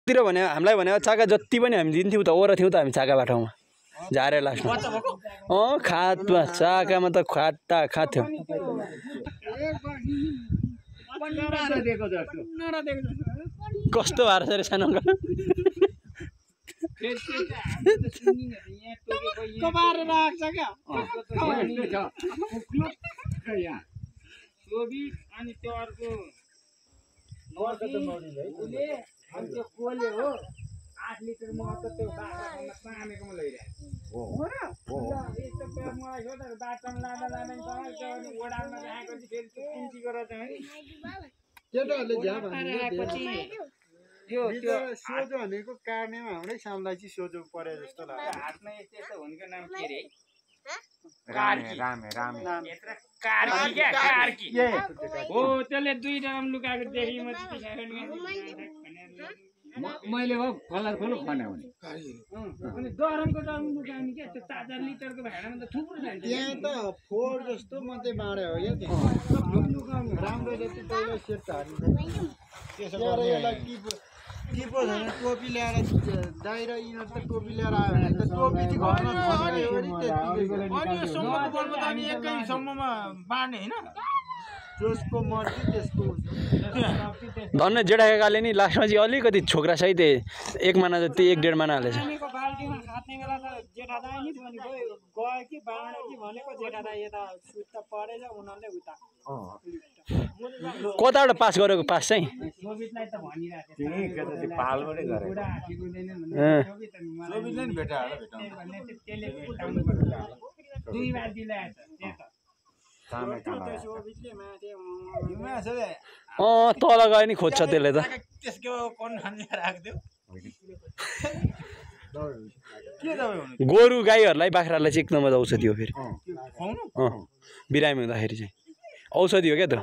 हाम्रोतिर भने हामीलाई भने चाका जति पनि हामी दिन्थ्यौँ त ओरा थियौँ त हामी चाका बाटोमा झारे लास्टमा खातमा चाकामा त खाटा खाथ्यो कस्तो भएको छ रे सानो लिटर मह त त्यो बाटोमा पामेकोमा लैरहेको हो र यस्तो मलाई सोध्दा बाटोमा लाँदा ओडामा राखेको चाहिँ फेरि कुन्ची गरेर चाहिँ केटाहरूले झ्याप यो त्यो सोझो भनेको काट्नेमा हाम्रै सामलाई चाहिँ सोझो परे जस्तो लाग्छ हातमा यस्तो हुनेको नाम के रे हो त्यसले दुईटा नाम लुकाएको देखेँ मैले हो कलरफुल खनाउने अनि दरमको दरम लुकाउने के त्यो 4 लिटरको भाडामा त थुप्रो जान्छ त्यहाँ त फोर जस्तो मात्रै बाँडे हो क्या राम्रो जति पहिला सेट हारिन्छ त्यसो गरेर यसलाई टिपो छैन टोपी ल्याएर दाइरा यिनीहरू त टोपी ल्याएर आयो भने त टोपी चाहिँ घरमा अनि एकैसम्ममा बाँड्ने होइन जसको मर्जी त्यसको धन्न जेठाकाले नि लास्टमा चाहिँ अलिकति छोक्रा सहित 1 माना जति 1.5 माना हालेछ बाल्टीमा खात्ने बेला त जेठा दाइ नि थियो नि गयो कि बाँड्यो कि भनेको जेठा दाइ यता सुत्त परेछ उनीहरूले उता कताबाट पास गरेको पास चाहिँ सोभितलाई त भनिरहेको त्यो पालबाटै गरेको सोभितले नि भेटाएर भन्ने त्यसले उठाउनु पर्छ 2 बार दिलाएछ त्यहाँ त तल गयो नि खोज्छ त्यसले त त्यसको कोन खान्छ राख्दियो गोरु गाईहरूलाई बाख्रालाई चाहिँ 1 नम्बर औषधि हो फेरि बिरामी हुँदाखेरि चाहिँ औषधि हो क्या त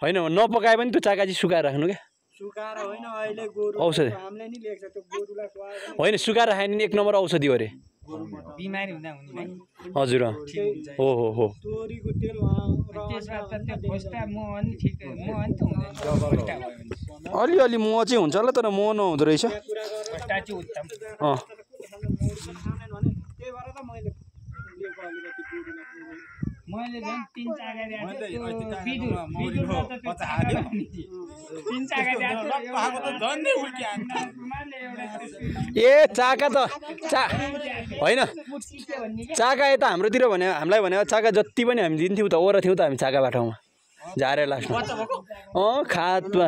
होइन नपकाए पनि त्यो चाका चाहिँ सुकाएर राख्नु क्या सुकाएर होइन अहिले गोरु औषधि हामीले नि लेख्छ त्यो गोरुलाई खुवाएर होइन सुकाएर खायो भने 1 नम्बर औषधि हो रे बिमारी हुँदा हुने हजुर हो तोरीको तेल त्यसमा त त्यो खोस्टा मह नि ठिक मह नि त हुँदैन अलि मह चाहिँ हुन्छ होला तर मह नहुँदो रहेछ खोस्टा चाहिँ उत्तम त्यही भएर त मैले लिएको अलिकति गोरुलाई मैले झन् 3 चाका ल्याएको 3 चाका ए चाका त होइन चाका यता हाम्रोतिर भने हामीलाई भने चाका जति पनि हामी दिन्थ्यौँ त ओरा थियौँ त हामी चाका बाटोमा झारे लास्टमा खातमा